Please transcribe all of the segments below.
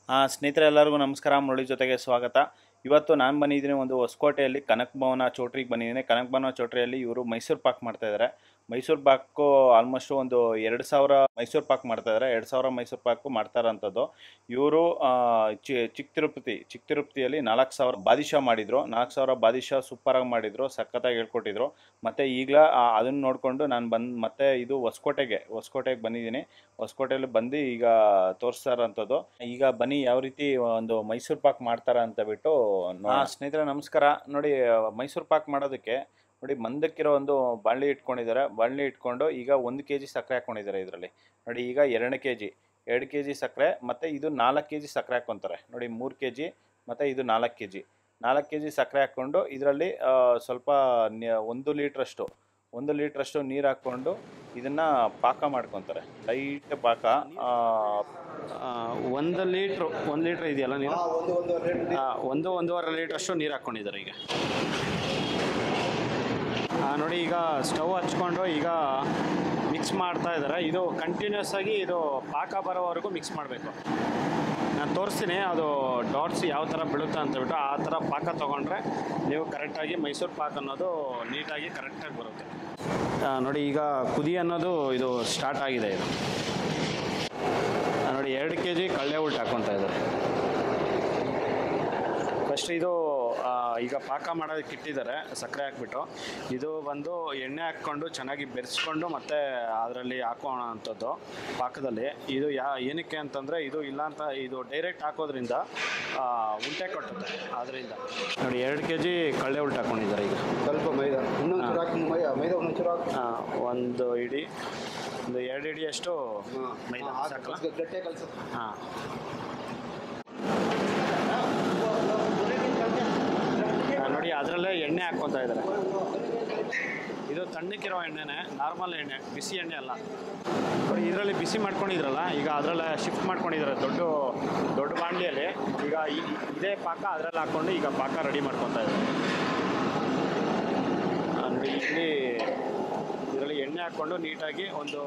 ಸ್ನೇಹಿತರೆ ಎಲ್ಲರಿಗೂ ನಮಸ್ಕಾರ. ಮುರಳಿ ಜೊತೆಗೆ ಸ್ವಾಗತ. ಇವತ್ತು ನಾನು ಬಂದಿದ್ದೀನಿ ಒಂದು ಹೊಸಕೋಟೆಯಲ್ಲಿ ಕನಕ ಭವನ ಚೌಟ್ರಿಗೆ ಬಂದಿದ್ದೀನಿ. ಕನಕ ಭವನ ಚೌಟ್ರಿಯಲ್ಲಿ ಇವರು ಮೈಸೂರು ಪಾಕ್ ಮಾಡ್ತಾ ಇದ್ದಾರೆ. ಮೈಸೂರು ಪಾಕು ಆಲ್ಮೋಸ್ಟ್ ಒಂದು 2000 ಮೈಸೂರು ಪಾಕ್ ಮಾಡ್ತಾ ಇದ್ದಾರೆ. 2000 ಮೈಸೂರು ಪಾಕು ಮಾಡ್ತಾರಂಥದ್ದು. ಇವರು ಚಿಕ್ಕ ತಿರುಪತಿಯಲ್ಲಿ 4000 ಬಾದಿಷಾ ಮಾಡಿದ್ರು. 4000 ಬಾದಿಷಾ ಸೂಪರಾಗಿ ಮಾಡಿದ್ರು, ಸಖತ್ತಾಗಿ ಹೇಳ್ಕೊಟ್ಟಿದ್ರು. ಮತ್ತು ಈಗಲ ಅದನ್ನು ನೋಡಿಕೊಂಡು ನಾನು ಮತ್ತೆ ಇದು ಹೊಸಕೋಟೆಗೆ ಬಂದಿದ್ದೀನಿ. ಹೊಸಕೋಟೆಯಲ್ಲಿ ಬಂದು ಈಗ ತೋರಿಸ್ತಾ ಇರೋಂಥದ್ದು. ಈಗ ಬನ್ನಿ ಯಾವ ರೀತಿ ಒಂದು ಮೈಸೂರು ಪಾಕ್ ಮಾಡ್ತಾರ ಅಂತ ಬಿಟ್ಟು. ಸ್ನೇಹಿತರೆ ನಮಸ್ಕಾರ. ನೋಡಿ, ಮೈಸೂರು ಪಾಕ್ ಮಾಡೋದಕ್ಕೆ ನೋಡಿ ಮಂದಕ್ಕಿರೋ ಒಂದು ಬಾಣಲಿ ಇಟ್ಕೊಂಡಿದ್ದಾರೆ. ಬಾಣಲಿ ಇಟ್ಕೊಂಡು ಈಗ 1 kg ಸಕ್ಕರೆ ಹಾಕ್ಕೊಂಡಿದ್ದಾರೆ ಇದರಲ್ಲಿ. ನೋಡಿ, ಈಗ 2 kg ಸಕ್ಕರೆ ಮತ್ತು ಇದು 4 kg ಸಕ್ಕರೆ ಹಾಕ್ಕೊತಾರೆ. ನೋಡಿ, 3 kg ಮತ್ತು ಇದು 4 kg ಸಕ್ಕರೆ ಹಾಕ್ಕೊಂಡು ಇದರಲ್ಲಿ ಸ್ವಲ್ಪ 1 ಲೀಟ್ರಷ್ಟು ನೀರು ಹಾಕ್ಕೊಂಡು ಇದನ್ನು ಪಾಕ ಮಾಡ್ಕೊತಾರೆ. ಲೈಟ್ ಪಾಕ. 1 ಲೀಟ್ರ್ ಇದೆಯಲ್ಲ ನೀರು, 1.5 ಲೀಟ್ರಷ್ಟು ನೀರು ಹಾಕ್ಕೊಂಡಿದ್ದಾರೆ ಈಗ. ನೋಡಿ, ಈಗ ಸ್ಟವ್ ಹಚ್ಕೊಂಡು ಈಗ ಮಿಕ್ಸ್ ಮಾಡ್ತಾ ಇದ್ದಾರೆ. ಇದು ಕಂಟಿನ್ಯೂಸ್ ಆಗಿ ಇದು ಪಾಕ ಬರೋವರೆಗೂ ಮಿಕ್ಸ್ ಮಾಡಬೇಕು. ನಾನು ತೋರಿಸ್ತೀನಿ ಅದು ಡಾಟ್ಸ್ ಯಾವ ಥರ ಬೀಳುತ್ತೆ ಅಂತೇಳ್ಬಿಟ್ಟು. ಆ ಥರ ಪಾಕ ತೊಗೊಂಡ್ರೆ ನೀವು ಕರೆಕ್ಟಾಗಿ ಮೈಸೂರು ಪಾಕ್ ಅನ್ನೋದು ನೀಟಾಗಿ ಕರೆಕ್ಟಾಗಿ ಬರುತ್ತೆ. ನೋಡಿ, ಈಗ ಕುದಿ ಅನ್ನೋದು ಇದು ಸ್ಟಾರ್ಟ್ ಆಗಿದೆ. ಇದು ನೋಡಿ 2 kg ಕಳ್ಳೆ ಉಲ್ಟು ಹಾಕ್ಕೊತಾ ಇದ್ದಾರೆ. ಫಸ್ಟ್ ಇದು ಈಗ ಪಾಕ ಮಾಡೋದಕ್ಕೆ ಇಟ್ಟಿದ್ದಾರೆ ಸಕ್ಕರೆ ಹಾಕ್ಬಿಟ್ಟು. ಇದು ಬಂದು ಎಣ್ಣೆ ಹಾಕ್ಕೊಂಡು ಚೆನ್ನಾಗಿ ಬೆರೆಸ್ಕೊಂಡು ಮತ್ತೆ ಅದರಲ್ಲಿ ಹಾಕೋಣ ಅಂಥದ್ದು ಪಾಕದಲ್ಲಿ. ಇದು ಏನಕ್ಕೆ ಅಂತಂದರೆ ಇದು ಇಲ್ಲಾಂತ ಇದು ಡೈರೆಕ್ಟ್ ಹಾಕೋದ್ರಿಂದ ಉಲ್ಟೆ ಕೊಟ್ಟುತ್ತೆ. ಆದ್ದರಿಂದ ನೋಡಿ 2 kg ಕಳ್ಳೆ ಉಲ್ಟು ಹಾಕ್ಕೊಂಡಿದ್ದಾರೆ. ಈಗ ಸ್ವಲ್ಪ ಮೈದಾ ಒಂದು 2 ಹಿಡಿಯಷ್ಟು ಮೈದಾ ಸಾಕಲ್ಲ. ಹಾಂ, ನೋಡಿ ಅದರಲ್ಲೇ ಎಣ್ಣೆ ಹಾಕ್ಕೊತಾ ಇದ್ದಾರೆ. ಇದು ತಣ್ಣಕ್ಕಿರೋ ಎಣ್ಣೆನೇ, ನಾರ್ಮಲ್ ಎಣ್ಣೆ, ಬಿಸಿ ಎಣ್ಣೆ ಅಲ್ಲ. ನೋಡಿ, ಇದರಲ್ಲಿ ಬಿಸಿ ಮಾಡ್ಕೊಂಡಿದ್ರಲ್ಲ, ಈಗ ಅದರಲ್ಲೇ ಶಿಫ್ಟ್ ಮಾಡ್ಕೊಂಡಿದ್ದಾರೆ ದೊಡ್ಡ ಬಾಣಲಿಯಲ್ಲಿ. ಈಗ ಇದೇ ಪಾಕ ಅದರಲ್ಲಿ ಹಾಕ್ಕೊಂಡು ಈಗ ಪಾಕ ರೆಡಿ ಮಾಡ್ಕೊತಾ ಇದ್ದಾರೆ. ನೋಡಿ, ಇದರಲ್ಲಿ ಎಣ್ಣೆ ಹಾಕ್ಕೊಂಡು ನೀಟಾಗಿ ಒಂದು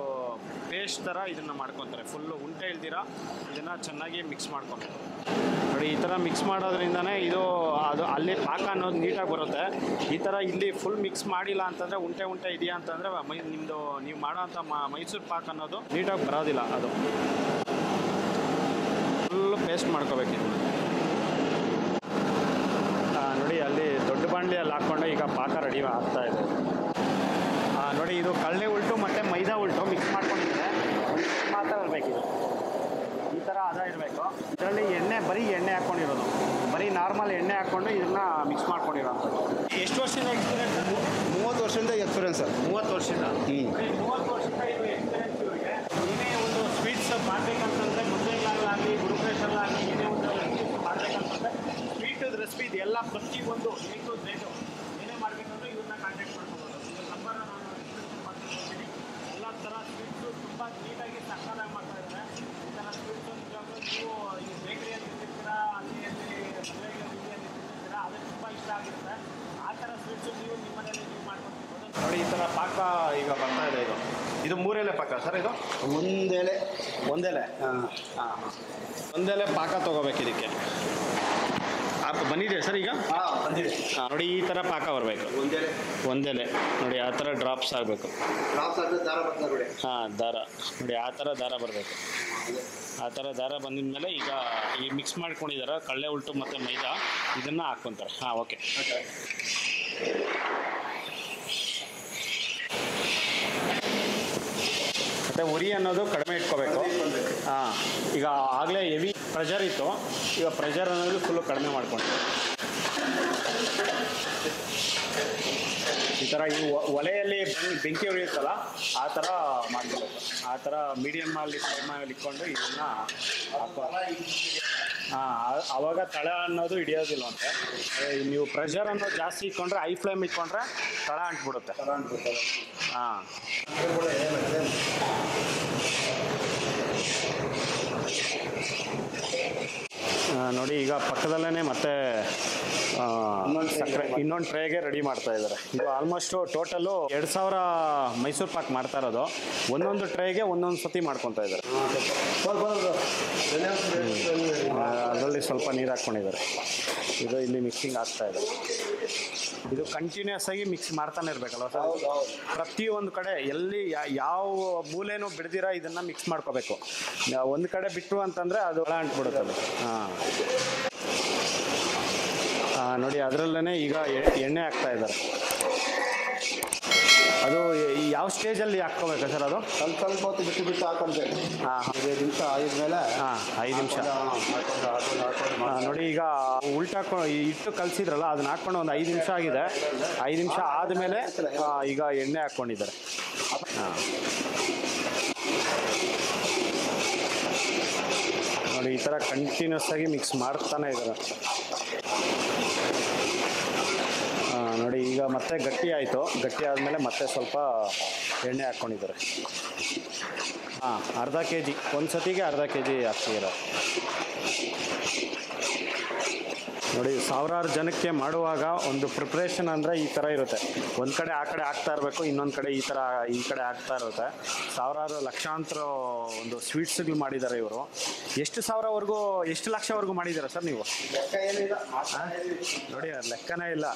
ಪೇಸ್ಟ್ ಥರ ಇದನ್ನು ಮಾಡ್ಕೊತಾರೆ. ಫುಲ್ಲು ಉಂಟೆ ಇಲ್ದಿರ ಇದನ್ನು ಚೆನ್ನಾಗಿ ಮಿಕ್ಸ್ ಮಾಡ್ಕೊಬೇಕು. ನೋಡಿ, ಈ ಥರ ಮಿಕ್ಸ್ ಮಾಡೋದ್ರಿಂದನೇ ಅದು ಅಲ್ಲಿ ಪಾಕ ಅನ್ನೋದು ನೀಟಾಗಿ ಬರುತ್ತೆ. ಈ ಥರ ಇಲ್ಲಿ ಫುಲ್ ಮಿಕ್ಸ್ ಮಾಡಿಲ್ಲ ಅಂತಂದರೆ ಉಂಟೆ ಇದೆಯಾ ಅಂತಂದರೆ ನಿಮ್ಮದು ನೀವು ಮಾಡೋಂಥ ಮೈಸೂರು ಪಾಕ್ ಅನ್ನೋದು ನೀಟಾಗಿ ಬರೋದಿಲ್ಲ. ಅದು ಫುಲ್ಲು ಪೇಸ್ಟ್ ಮಾಡ್ಕೋಬೇಕಿದೆ. ನೋಡಿ, ಅಲ್ಲಿ ದೊಡ್ಡ ಬಾಣಲಿಯಲ್ಲಿ ಹಾಕ್ಕೊಂಡು ಈಗ ಪಾಕ ರೆಡಿ ಆಗ್ತಾಯಿದೆ. ನೋಡಿ, ಇದು ಕಳ್ಳೆ ಉಲ್ಟು ಮತ್ತು ಮೈದಾ ಉಲ್ಟು ಮಿಕ್ಸ್ ಮಾಡ್ಕೊಂಡಿದ್ದಾರೆ. ಮಾತ್ರ ಇರಬೇಕಿದು, ಈ ಥರ ಇರಬೇಕು. ಇದರಲ್ಲಿ ಬರೀ ಎಣ್ಣೆ ಹಾಕ್ಕೊಂಡಿರೋದು, ಬರೀ ನಾರ್ಮಲ್ ಎಣ್ಣೆ ಹಾಕ್ಕೊಂಡು ಇದನ್ನು ಮಿಕ್ಸ್ ಮಾಡ್ಕೊಂಡಿರೋಂಥದ್ದು. ಎಷ್ಟು ವರ್ಷದಿಂದ ಎಕ್ಸ್ಪೀರಿಯನ್ಸ್? 30 ವರ್ಷದಿಂದ ಎಕ್ಸ್ಪೀರಿಯನ್ಸ್ ಸರ್. 30 ವರ್ಷದಿಂದ. 30 ವರ್ಷದಿಂದ ಇದು ಎಕ್ಸ್ಪೀರಿಯನ್ಸ್ ಇವರಿಗೆ. ಏನೇ ಒಂದು ಸ್ವೀಟ್ಸ್ ಮಾಡಬೇಕಂತಂದರೆ, ಮುದ್ದೆಗಳಾಗಲಿ ಗುರುಪ್ರೇಷಲ್ಲಾಗಲಿ ಏನೇ ಒಂದು ಮಾಡಬೇಕಂತಂದರೆ ಸ್ವೀಟದ ರೆಸಿಪಿ ಇದೆಲ್ಲ ಪ್ರತಿಯೊಂದು ಬೇಕು ಏನೇ ಮಾಡಬೇಕಂದ್ರೆ ಇವ್ರನ್ನ ಕಾಂಟ್ಯಾಕ್ಟ್ ಮಾಡ್ಕೋಬೋದು. ನಂಬರ್ ನಾನು ಮಾಡ್ತೀನಿ. ಎಲ್ಲ ಥರ ಸ್ವೀಟ್ಸು ತುಂಬ ನೀಟಾಗಿ ಸಕ್ಕತ್ತಾಗಿ ಮಾಡ್ತಾ ಇದ್ದಾರೆ. ಈ ಥರ ಸ್ವೀಟ್ಸು ನೀವು ಈ ಬೇಕರಿಯಲ್ಲಿ ತಿಂತಿರ್ತೀರಾ, ಅಲ್ಲಿ ಮದುವೆಗಳಲ್ಲಿ ತಿಂತಿರ್ತೀರಾ, ಅದು ತುಂಬ ಇಷ್ಟ ಆಗಿರುತ್ತೆ. ಆ ಥರ ಸ್ವೀಟ್ಸು ನೀವು ನಿಮ್ಮ ಮನೆಯಲ್ಲಿ ನೀವು ಮಾಡ್ಕೊಳ್ಬೋದು. ನೋಡಿ, ಈ ಥರ ಪಾಕ ಈಗ ಬರ್ತಾ ಇದೆ. ಇದು 3 ಎಲೆ ಪಾಕ ಸರ್. ಇದು ಒಂದೆಲೆ ಹಾಂ, ಒಂದೆಲೆ ಪಾಕ ತೊಗೋಬೇಕು ಇದಕ್ಕೆ. ಬಂದಿದೆ ಸರ್ ಈಗ? ಹಾಂ, ಬಂದಿದೆ. ನೋಡಿ, ಈ ಥರ ಪಾಕ ಬರಬೇಕು. ಒಂದೆಲೆ ನೋಡಿ ಆ ಥರ ಡ್ರಾಪ್ಸ್ ಆಗಬೇಕು. ದಾರ ಬರ್ತಾರೆ ನೋಡಿ. ಹಾಂ, ದಾರ ನೋಡಿ ಆ ಥರ ದಾರ ಬರಬೇಕು. ಆ ಥರ ದಾರ ಬಂದಿದ ಮೇಲೆ ಈಗ ಈ ಮಿಕ್ಸ್ ಮಾಡ್ಕೊಂಡಿದ್ದಾರೆ ಕಳ್ಳೆ ಉಲ್ಟು ಮತ್ತು ಮೈದಾ, ಇದನ್ನು ಹಾಕ್ಕೊತಾರೆ. ಹಾಂ, ಓಕೆ. ಮತ್ತು ಉರಿ ಅನ್ನೋದು ಕಡಿಮೆ ಇಟ್ಕೋಬೇಕು. ಹಾಂ, ಈಗ ಆಗಲೇ ಹೆವಿ ಪ್ರೆಷರ್ ಇತ್ತು, ಈಗ ಪ್ರೆಷರ್ ಅನ್ನೋದು ಫುಲ್ಲು ಕಡಿಮೆ ಮಾಡ್ಕೊಂಡು ಈ ಥರ ಈ ಒಲೆಯಲ್ಲಿ ಬೆಂಕಿ ಉರಿಯುತ್ತಲ್ಲ ಆ ಥರ ಮಾಡ್ಕೋಬೇಕು. ಆ ಥರ ಮೀಡಿಯಮಲ್ಲಿ ಫ್ಲೇಮಲ್ಲಿ ಇಟ್ಕೊಂಡು ಇದನ್ನು ಆವಾಗ ತಳ ಅನ್ನೋದು ಹಿಡಿಯೋದಿಲ್ಲ ಅಂತೆ. ನೀವು ಪ್ರೆಷರ್ ಅನ್ನೋದು ಜಾಸ್ತಿ ಇಟ್ಕೊಂಡ್ರೆ, ಹೈ ಫ್ಲೇಮ್ ಇಟ್ಕೊಂಡ್ರೆ ತಳ ಅಂಟ್ಬಿಡುತ್ತೆ. ಹಾಂ, ನೋಡಿ, ಈಗ ಪಕ್ಕದಲ್ಲೇ ಮತ್ತೆ ಸಕ್ಕರೆ ಇನ್ನೊಂದು ಟ್ರೇಗೆ ರೆಡಿ ಮಾಡ್ತಾ ಇದ್ದಾರೆ. ಇದು ಆಲ್ಮೋಸ್ಟು ಟೋಟಲು 2000 ಮೈಸೂರು ಪಾಕ್ ಮಾಡ್ತಾ ಇರೋದು. ಒಂದೊಂದು ಟ್ರೇಗೆ ಒಂದೊಂದು ಸತಿ ಮಾಡ್ಕೊತಾ ಇದ್ದಾರೆ. ಅದರಲ್ಲಿ ಸ್ವಲ್ಪ ನೀರು ಹಾಕ್ಕೊಂಡಿದ್ದಾರೆ. ಇದು ಇಲ್ಲಿ ಮಿಕ್ಸಿಂಗ್ ಆಗ್ತಾ ಇದೆ. ಇದು ಕಂಟಿನ್ಯೂಸ್ ಆಗಿ ಮಿಕ್ಸ್ ಮಾಡ್ತಾನೆ ಇರಬೇಕಲ್ವ ಸರ್? ಪ್ರತಿಯೊಂದು ಕಡೆ ಎಲ್ಲಿ ಯಾವ ಮೂಲೆನೂ ಬಿಡ್ದಿರ ಇದನ್ನು ಮಿಕ್ಸ್ ಮಾಡ್ಕೋಬೇಕು. ಒಂದು ಕಡೆ ಬಿಟ್ಟರು ಅಂತಂದರೆ ಅದು ಹುಳ ಅಂಟ್ಬಿಡುತ್ತಲ್ಲ. ನೋಡಿ ಅದರಲ್ಲೇ ಈಗ ಎಣ್ಣೆ ಹಾಕ್ತಾ ಇದ್ದಾರೆ. ಅದು ಯಾವ ಸ್ಟೇಜಲ್ಲಿ ಹಾಕ್ಕೋಬೇಕಾ ಸರ್? ಅದು ಸ್ವಲ್ಪ ಸ್ವಲ್ಪ ಹೊತ್ತು ಬಿಟ್ಟು ಹಾಕೊಂಡ್ರೆ 5 ನಿಮಿಷ ಆದ್ಮೇಲೆ 5 ನಿಮಿಷ ನೋಡಿ. ಈಗ ಉಲ್ಟಾಕೊ ಇಟ್ಟು ಕಲಿಸಿದ್ರಲ್ಲ ಅದನ್ನ ಹಾಕ್ಕೊಂಡು ಒಂದು 5 ನಿಮಿಷ ಆಗಿದೆ. 5 ನಿಮಿಷ ಆದಮೇಲೆ ಈಗ ಎಣ್ಣೆ ಹಾಕ್ಕೊಂಡಿದ್ದಾರೆ. ನೋಡಿ ಈ ಥರ ಕಂಟಿನ್ಯೂಸ್ ಆಗಿ ಮಿಕ್ಸ್ ಮಾಡ್ತಾನೆ ಇದ್ದಾರೆ. ನೋಡಿ ಈಗ ಮತ್ತೆ ಗಟ್ಟಿ ಆಯಿತು. ಗಟ್ಟಿ ಆದಮೇಲೆ ಮತ್ತೆ ಸ್ವಲ್ಪ ಎಣ್ಣೆ ಹಾಕ್ಕೊಂಡಿದ್ದಾರೆ. ಅರ್ಧ ಕೆ ಜಿ, ಒಂದು ಸತಿಗೆ ಅರ್ಧ ಕೆ ಜಿ ಹಾಕ್ತಿದ್ದಾರೆ. ನೋಡಿ ಸಾವಿರಾರು ಜನಕ್ಕೆ ಮಾಡುವಾಗ ಒಂದು ಪ್ರಿಪ್ರೇಷನ್ ಅಂದರೆ ಈ ಥರ ಇರುತ್ತೆ. ಒಂದು ಕಡೆ ಆ ಕಡೆ ಆಗ್ತಾ ಇರಬೇಕು, ಇನ್ನೊಂದು ಕಡೆ ಈ ಕಡೆ ಆಗ್ತಾ ಇರುತ್ತೆ. ಸಾವಿರಾರು ಲಕ್ಷಾಂತರ ಒಂದು ಸ್ವೀಟ್ಸ್ಗಳು ಮಾಡಿದ್ದಾರೆ ಇವರು. ಎಷ್ಟು ಸಾವಿರವರೆಗೂ, ಎಷ್ಟು ಲಕ್ಷವರೆಗೂ ಮಾಡಿದ್ದೀರಾ ಸರ್ ನೀವು? ನೋಡಿ ಲೆಕ್ಕನೇ ಇಲ್ಲ,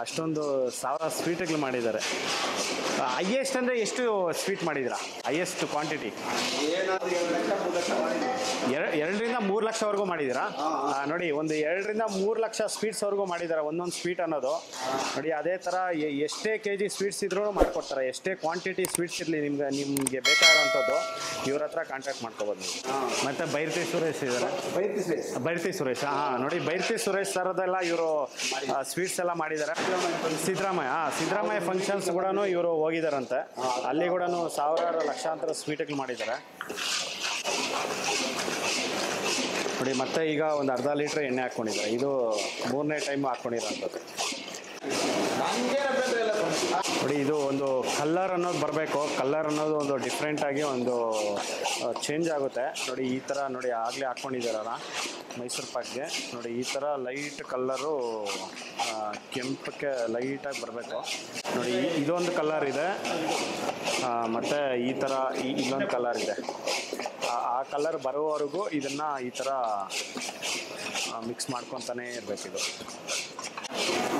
ಅಷ್ಟೊಂದು ಸಾವಿರ ಸ್ವೀಟ್ಗಳು ಮಾಡಿದ್ದಾರೆ. ಹೈಯೆಸ್ಟ್ ಅಂದರೆ ಎಷ್ಟು ಸ್ವೀಟ್ ಮಾಡಿದ್ದೀರಾ? ಹೈಯೆಸ್ಟ್ ಕ್ವಾಂಟಿಟಿ 2ರಿಂದ 3 ಲಕ್ಷವರೆಗೂ ಮಾಡಿದ್ದೀರಾ? ನೋಡಿ ಒಂದು 2ರಿಂದ 3 ಲಕ್ಷ ಸ್ವೀಟ್ಸ್ವರೆಗೂ ಮಾಡಿದ್ದಾರೆ ಒಂದೊಂದು ಸ್ವೀಟ್ ಅನ್ನೋದು. ನೋಡಿ ಅದೇ ಥರ ಎಷ್ಟೇ ಕೆ ಜಿ ಸ್ವೀಟ್ಸ್ ಇದ್ರೂ ಮಾಡಿಕೊಡ್ತಾರೆ. ಎಷ್ಟೇ ಕ್ವಾಂಟಿಟಿ ಸ್ವೀಟ್ಸ್ ಇರಲಿ ನಿಮಗೆ ಬೇಕಾಗಿರೋಂಥದ್ದು ಇವ್ರ ಹತ್ರ ಕಾಂಟ್ಯಾಕ್ಟ್ ಮಾಡ್ಕೋಬೋದು ನೀವು. ಮತ್ತು ಬೈರ್ತಿ ಸುರೇಶ್ ಇದ್ದಾರೆ. ಬೈರ್ತಿ ಸುರೇಶ್ ನೋಡಿ ಬೈರ್ತಿ ಸುರೇಶ್ ಥರದ್ದೆಲ್ಲ ಇವರು ಸ್ವೀಟ್ಸ್ ಎಲ್ಲ ಮಾಡಿದ್ದಾರೆ. ಸಿದ್ದರಾಮಯ್ಯ ಫಂಕ್ಷನ್ಸ್ ಕೂಡ ಇವರು ಹೋಗಿದ್ದಾರಂತೆ. ಅಲ್ಲಿ ಕೂಡ ಸಾವಿರಾರು ಲಕ್ಷಾಂತರ ಸ್ವೀಟ್ಗಳು ಮಾಡಿದ್ದಾರೆ. ನೋಡಿ ಮತ್ತೆ ಈಗ ಒಂದು ಅರ್ಧ ಲೀಟ್ರ್ ಎಣ್ಣೆ ಹಾಕ್ಕೊಂಡಿದ್ದಾರೆ. ಇದು 3ನೇ ಟೈಮ್ ಹಾಕ್ಕೊಂಡಿರೋಂಥದ್ದು. ನೋಡಿ ಇದು ಒಂದು ಕಲ್ಲರ್ ಅನ್ನೋದು ಬರಬೇಕು. ಕಲ್ಲರ್ ಅನ್ನೋದು ಒಂದು ಡಿಫ್ರೆಂಟಾಗಿ ಒಂದು ಚೇಂಜ್ ಆಗುತ್ತೆ. ನೋಡಿ ಈ ಥರ ನೋಡಿ ಆಗಲೇ ಹಾಕ್ಕೊಂಡಿದ್ದಾರಲ್ಲ ಮೈಸೂರು ಪಾಕ್ಗೆ. ನೋಡಿ ಈ ಥರ ಲೈಟ್ ಕಲ್ಲರು ಕೆಂಪಕ್ಕೆ ಲೈಟಾಗಿ ಬರಬೇಕು. ನೋಡಿ ಇದೊಂದು ಕಲರ್ ಇದೆ, ಮತ್ತು ಈ ಥರ ಇಲ್ಲೊಂದು ಕಲರ್ ಇದೆ. ಆ ಕಲರ್ ಬರೋವರೆಗೂ ಇದನ್ನು ಈ ಥರ ಮಿಕ್ಸ್ ಮಾಡ್ಕೊತಾನೇ ಇರಬೇಕಿದು.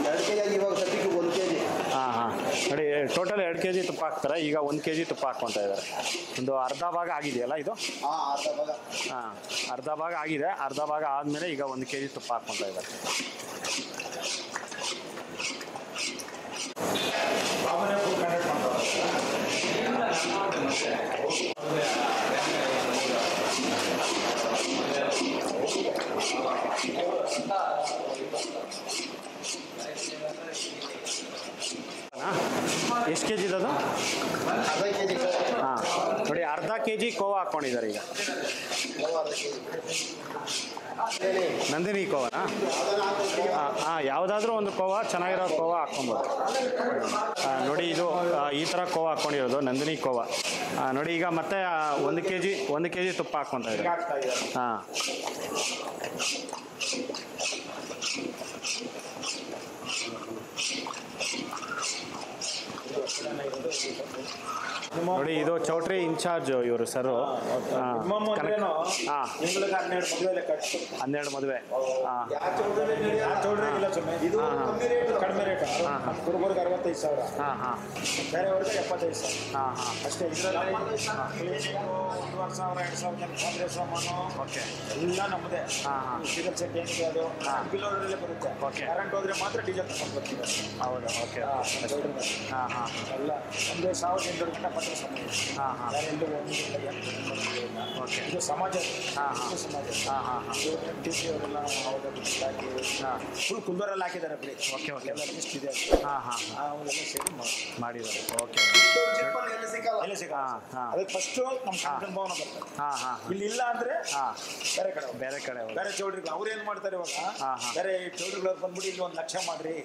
2 ಕೆ ಜಿ ಇವಾಗ ಸದ್ಯಕ್ಕೆ 1 ಕೆ ಜಿ. ನೋಡಿ ಟೋಟಲ್ 2 ಕೆ ಜಿ ತುಪ್ಪ ಹಾಕ್ತಾರೆ. ಈಗ 1 ಕೆ ಜಿ ತುಪ್ಪ ಹಾಕ್ಕೊತಾ ಇದ್ದಾರೆ. ಒಂದು ಅರ್ಧ ಭಾಗ ಆಗಿದೆಯಲ್ಲ ಇದು? ಅರ್ಧ ಭಾಗ ಆಗಿದೆ. ಅರ್ಧ ಭಾಗ ಆದಮೇಲೆ ಈಗ 1 ಕೆ ಜಿ ತುಪ್ಪ ಹಾಕ್ಕೊತಾ ಇದ್ದಾರೆ. ಎಷ್ಟು ಕೆ ಜಿ ಅದು? ಅರ್ಧ ಕೆ ಜಿ. ನೋಡಿ ಅರ್ಧ ಕೆ ಜಿ ಕೋವಾ ಹಾಕ್ಕೊಂಡಿದ್ದಾರೆ ಈಗ. ನಂದಿನಿ ಕೋವಾನಾ? ಯಾವುದಾದ್ರೂ ಒಂದು ಕೋವಾ, ಚೆನ್ನಾಗಿರೋ ಕೋವಾ ಹಾಕ್ಕೊಬೋದು. ನೋಡಿ ಇದು ಈ ಥರ ಕೋವಾ ಹಾಕ್ಕೊಂಡಿರೋದು ನಂದಿನಿ ಕೋವಾ. ನೋಡಿ ಈಗ ಮತ್ತೆ 1 ಕೆ ಜಿ ತುಪ್ಪ ಹಾಕ್ಕೊತಾ ಇದ್ದಾರೆ. ನೋಡಿ ಇದು ಚೌಟ್ರಿ ಇನ್ಚಾರ್ಜ್ ಇವರು ಸರ್. 12 ಮದುವೆ. ಕಡಿಮೆ ರೇಟ್. ಹುಡುಗರಿಗೆ 65,000, ಬೇರೆಯವ್ರಿಗೆ 75,000 ಅಷ್ಟೇ. ಇದರಲ್ಲಿ 1,500, 2,000 ಸಾಮಾನು ಎಲ್ಲ ನಮ್ಮದೇ. ಡೀಸೆಲ್ ಸೆಟ್ ಏನಿದೆ ಅದು ಕಿಲೋದಲ್ಲೇ ಬರುತ್ತೆ. ಕರೆಂಟ್ ಹೋದ್ರೆ ಮಾತ್ರ ಡೀಸೆಲ್ ತಗೊಂಡು ಬರ್ತೀವಿ. ಹೌದು. ಓಕೆ. ಎಲ್ಲ 1,800 ಗಂಟೆ ಪತ್ರ ಸಮಯ. ಓಕೆ. ಇದು ಸಮಾಜ. ಸಮಾಜ ಟಿ ಸಿ ಅವರೆಲ್ಲ ಹಾಕಿ ಫುಲ್ ಕುಂದೂರಲ್ಲಿ ಹಾಕಿದ್ದಾರೆ ಬಿಡಿ. ಓಕೆ. ಎಲ್ಲ ಲಿಸ್ಟ್ ಇದೆ. ಅವೆಲ್ಲ ಸೇರಿ ಮಾಡಿದ್ದಾರೆ. ಓಕೆ. ಎಲ್ಲ ಸಿಗಲ್ಲ. ಅದಕ್ಕೆ ಫಸ್ಟು ನಮ್ಮ ಕಂಕಣ ಭವನ ಬರ್ತದೆ. ಇಲ್ಲಿ ಇಲ್ಲ ಅಂದ್ರೆ ಬೇರೆ ಕಡೆ ಬೇರೆ ಚೌಡ್ರಿಗಳು ಅವ್ರು ಏನ್ ಮಾಡ್ತಾರೆ ಇವಾಗ, ಬೇರೆ ಚೌಡ್ರಿಗಳವ್ರು ಬಂದ್ಬಿಟ್ಟು ಇಲ್ಲಿ 1 ಲಕ್ಷ ಮಾಡ್ರಿ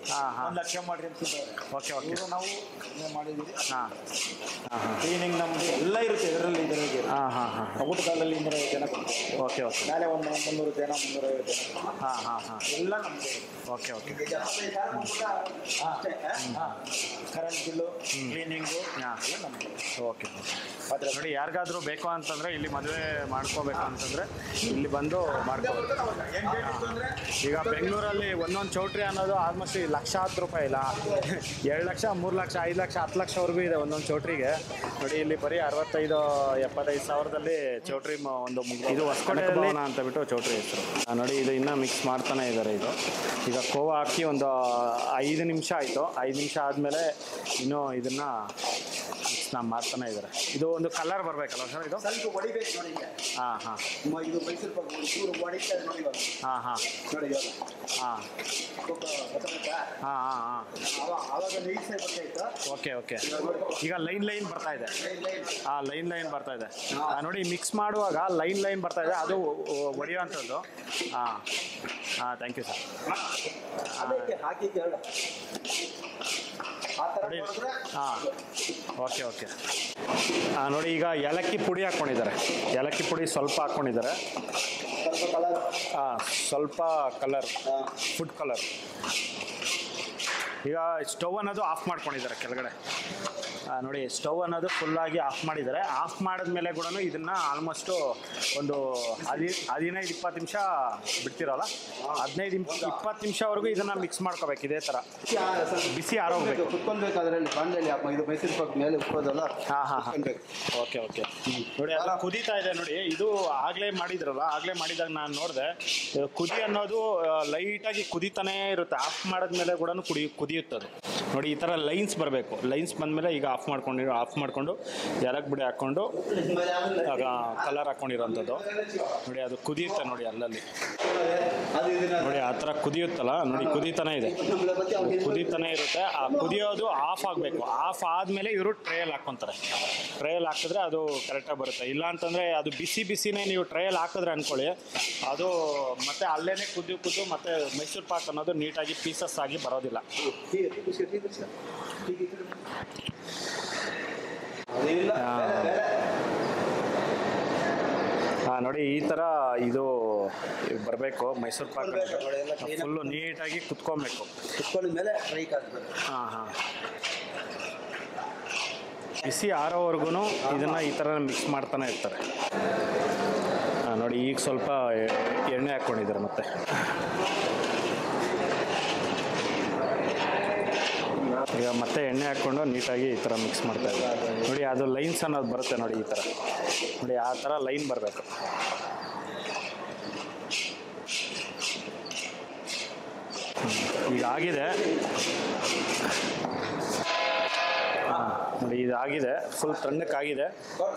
1 ಲಕ್ಷ ಮಾಡ್ರಿ ಅಂತಿದ್ದಾರೆ. ಓಕೆ. ಇವರು ನಾವು ಮಾಡಿದ್ದೀವಿ. ಕ್ಲೀನಿಂಗ್ ನಮ್ದು ಎಲ್ಲ ಇರುತ್ತೆ ಇದರಲ್ಲಿ ಹಾಂ ಹಾಂ ಹಾಂ ಊಟದಲ್ಲಿ 250 ಜನ ಓಕೆ ಓಕೆ ನಾಳೆ ಒಂದು 300 ಜನ 350 ಜನ ಹಾಂ ಹಾಂ ಹಾಂ ಎಲ್ಲ ನಮ್ದು okay okay current bill cleaning ಹಾಂ ಎಲ್ಲ ನಮ್ದು ಓಕೆ ನೋಡಿ ಯಾರಿಗಾದ್ರೂ ಬೇಕು ಅಂತಂದರೆ ಇಲ್ಲಿ ಮದುವೆ ಮಾಡ್ಕೋಬೇಕು ಅಂತಂದರೆ ಇಲ್ಲಿ ಬಂದು ಮಾಡ್ಕೋಬೇಕು. ಈಗ ಬೆಂಗಳೂರಲ್ಲಿ ಒಂದೊಂದು ಚೌಟ್ರಿ ಅನ್ನೋದು ಆಲ್ಮೋಸ್ಟ್ ಲಕ್ಷಾಂತರ ರೂಪಾಯಿ ಇಲ್ಲ 2 ಲಕ್ಷ 3 ಲಕ್ಷ 5 ಲಕ್ಷ 10 ಲಕ್ಷವರೆಗೂ ಇದೆ ಒಂದೊಂದು ಚೌಟ್ರಿಗೆ. ನೋಡಿ ಇಲ್ಲಿ ಬರೀ 65-75 ಸಾವಿರದಲ್ಲಿ ಚೌಟ್ರಿ ಒಂದು ಇದು ಹೊಸಕೋಟೆ ಭವನ ಅಂತ ಬಿಟ್ಟು ಚೌಟ್ರಿ ಹೆಸರು. ನೋಡಿ ಇದು ಇನ್ನೂ ಮಿಕ್ಸ್ ಮಾಡ್ತಾನೆ ಇದ್ದಾರೆ. ಇದು ಈಗ ಕೋವಾ ಹಾಕಿ ಒಂದು 5 ನಿಮಿಷ ಆಯಿತು. 5 ನಿಮಿಷ ಆದಮೇಲೆ ಇನ್ನೂ ಇದನ್ನು ಮಿಕ್ಸ್ನ ಮಾಡ್ತಾನೆ ಇದ್ದಾರೆ. ಇದು ಒಂದು ಕಲರ್ ಬರಬೇಕಲ್ಲ ಸರ್ ಇದು? ಸ್ವಲ್ಪ ಹೊಡಿಬೇಕು ನೋಡಿ. ಹಾಂ ಹಾಂ ಇದು ಮೈಸೂರು ಪಾಕ್ ಚೂರು ಹೊಡಿತಾರೆ ನೋಡಿ ಇವಾಗ. ಹಾಂ ಹಾಂ ನೋಡಿ ಇವಾಗ ಹಾಂ ಗೊತ್ತಾಯ್ತಾ? ಹಾಂ ಹಾಂ ಹಾಂ ಆವಾಗ ನೈಸ್ ಬರ್ತಾಯಿತ್ತು. ಓಕೆ ಓಕೆ ಈಗ ಲೈನ್ ಬರ್ತಾ ಇದೆ. ಹಾಂ ಲೈನ್ ಬರ್ತಾ ಇದೆ. ನೋಡಿ ಮಿಕ್ಸ್ ಮಾಡುವಾಗ ಲೈನ್ ಬರ್ತಾ ಇದೆ, ಅದು ಹೊಡೆಯುವಂಥದ್ದು. ಹಾಂ ಹಾಂ ಥ್ಯಾಂಕ್ ಯು ಸರ್. ಹಾಕಿ ಹೇಳು ಆ ಥರ ನೋಡಿ ಮಾಡಿದ್ರೆ ಹಾಂ ಓಕೆ ಓಕೆ ನೋಡಿ ಈಗ ಏಲಕ್ಕಿ ಪುಡಿ ಹಾಕ್ಕೊಂಡಿದ್ದಾರೆ. ಏಲಕ್ಕಿ ಪುಡಿ ಸ್ವಲ್ಪ ಹಾಕ್ಕೊಂಡಿದ್ದಾರೆ. ಸ್ವಲ್ಪ ಕಲರ್ ಸ್ವಲ್ಪ ಕಲರ್, ಫುಡ್ ಕಲರ್. ಈಗ ಸ್ಟವ್ ಅನ್ನೋದು ಆಫ್ ಮಾಡ್ಕೊಂಡಿದ್ದಾರೆ ಕೆಳಗಡೆ. ನೋಡಿ ಸ್ಟವ್ ಅನ್ನೋದು ಫುಲ್ಲಾಗಿ ಆಫ್ ಮಾಡಿದ್ದಾರೆ. ಆಫ್ ಮಾಡಿದ್ಮೇಲೆ ಕೂಡ ಇದನ್ನು ಆಲ್ಮೋಸ್ಟು ಒಂದು 15-20 ನಿಮಿಷ ಬಿಡ್ತಿರೋಲ್ಲ, 15-20 ನಿಮಿಷವರೆಗೂ ಇದನ್ನು ಮಿಕ್ಸ್ ಮಾಡ್ಕೋಬೇಕು. ಇದೇ ಥರ ಬಿಸಿ ಆರೋಗ್ಬೇಕು, ಕುತ್ಕೊಳ್ಬೇಕು. ಅದರಲ್ಲಿ ಬಾಂಡೆಯಲ್ಲಿ ಇದು ಮೈಸೂರು ಪಾಕ್ ಮೇಲೆ ಉಕ್ಕೋದಲ್ಲ. ಹಾಂ ಹಾಂ ಹಾಂ ಓಕೆ ಓಕೆ ನೋಡಿ ಅದು ಕುದೀತಾ ಇದೆ. ನೋಡಿ ಇದು ಆಗಲೇ ಮಾಡಿದ್ರಲ್ಲ, ಆಗಲೇ ಮಾಡಿದಾಗ ನಾನು ನೋಡಿದೆ ಕುದಿ ಅನ್ನೋದು ಲೈಟಾಗಿ ಕುದೀತಾನೇ ಇರುತ್ತೆ. ಆಫ್ ಮಾಡಿದ್ಮೇಲೆ ಕೂಡ ಕುದಿಯುತ್ತದೆ. ನೋಡಿ ಈ ಥರ ಲೈನ್ಸ್ ಬರಬೇಕು. ಲೈನ್ಸ್ ಬಂದಮೇಲೆ ಈಗ ಆಫ್ ಮಾಡಿಕೊಂಡು ಏಲಕ್ಕಿ ಪುಡಿ ಹಾಕ್ಕೊಂಡು ಕಲರ್ ಹಾಕ್ಕೊಂಡಿರೋಂಥದ್ದು. ನೋಡಿ ಅದು ಕುದಿಯುತ್ತೆ ನೋಡಿ ಅಲ್ಲಲ್ಲಿ. ನೋಡಿ ಆ ಥರ ಕುದಿಯುತ್ತಲ್ಲ, ನೋಡಿ ಕುದೀತಾನೆ ಇದೆ, ಕುದೀತಾನೆ ಇರುತ್ತೆ. ಆ ಕುದಿಯೋದು ಆಫ್ ಆಗಬೇಕು. ಆಫ್ ಆದಮೇಲೆ ಇವರು ಟ್ರೇಯಲ್ಲಿ ಹಾಕ್ಕೊತಾರೆ. ಟ್ರೇಯಲ್ಲಿ ಹಾಕಿದ್ರೆ ಅದು ಕರೆಕ್ಟಾಗಿ ಬರುತ್ತೆ. ಇಲ್ಲ ಅಂತಂದರೆ ಅದು ಬಿಸಿನೇ ನೀವು ಟ್ರೇಯಲ್ಲಿ ಹಾಕಿದ್ರೆ ಅಂದ್ಕೊಳ್ಳಿ, ಅದು ಮತ್ತೆ ಅಲ್ಲೇ ಕುದ್ದು ಮತ್ತೆ ಮೈಸೂರು ಪಾಕ್ ಅನ್ನೋದು ನೀಟಾಗಿ ಪೀಸಸ್ ಆಗಿ ಬರೋದಿಲ್ಲ. ನೋಡಿ ಈ ಥರ ಇದು ಬರಬೇಕು ಮೈಸೂರು ಪಾಕ್. ಫುಲ್ಲು ನೀಟಾಗಿ ಕುತ್ಕೊಬೇಕು. ಕುತ್ಕೊಂಡ್ಮೇಲೆ ಫ್ರೈ ಕಾಸ್ಬೇಕು. ಹಾಂ ಹಾಂ ಬಿಸಿ ಆರೋವರೆಗೂ ಇದನ್ನು ಈ ಥರ ಮಿಕ್ಸ್ ಮಾಡ್ತಾನೆ ಇರ್ತಾರೆ. ನೋಡಿ ಈಗ ಸ್ವಲ್ಪ ಎಣ್ಣೆ ಹಾಕ್ಕೊಂಡಿದ್ದಾರೆ. ಮತ್ತೆ ಈಗ ಮತ್ತೆ ಎಣ್ಣೆ ಹಾಕ್ಕೊಂಡು ನೀಟಾಗಿ ಈ ಥರ ಮಿಕ್ಸ್ ಮಾಡ್ತಾ ಇದ್ದಾರೆ. ನೋಡಿ ಅದು ಲೈನ್ಸ್ ಅನ್ನೋದು ಬರುತ್ತೆ ನೋಡಿ ಈ ಥರ. ನೋಡಿ ಆ ಥರ ಲೈನ್ ಬರಬೇಕು. ಈಗ ಆಗಿದೆ ನೋಡಿ, ಇದಾಗಿದೆ. ಫುಲ್ ತಣ್ಣಕ್ಕಾಗಿದೆ.